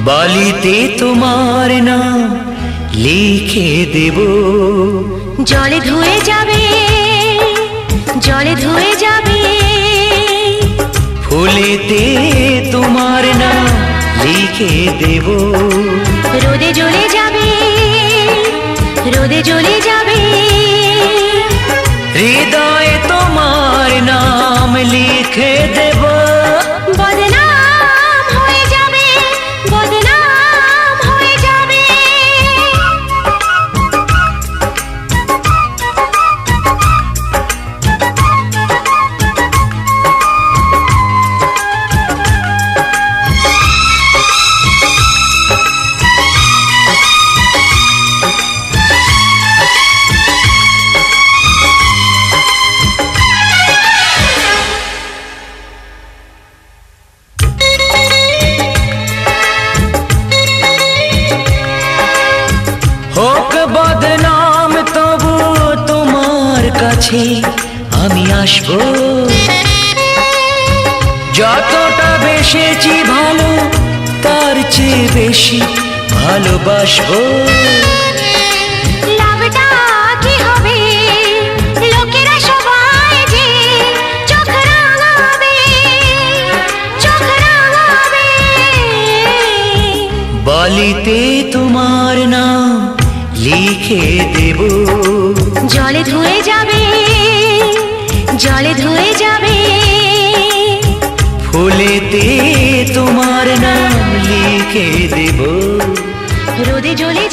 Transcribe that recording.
বালিতে তোমার নাম লিখে দেব, জলে ধুয়ে যাবে, জলে ধুয়ে যাবে। ফুলেতে তোমার নাম লিখে দেব, রোদে জ্বলে যাবে, রোদে জ্বলে যাবে। হৃদয়ে তোমার নাম লিখে দেব, বদনাম হয়ে যাবে, বদনাম হয়ে যাবে। হোক বদনাম তবু তোমার কাছে আমি আসবো। যতটা বেসেছি ভালো তার চেয়ে বেশি ভালোবাসবো। লাভটা কি হবে, লোকেরা সবাই যে চোখ রাঙাবে, চোখ রাঙাবে। বালিতে তোমার নাম লিখে দেব, জলে ধুয়ে যাবে, জলে ধুয়ে যাবে। ফুলেতে তোমার নাম লিখে দেব, রোদে জ্বলে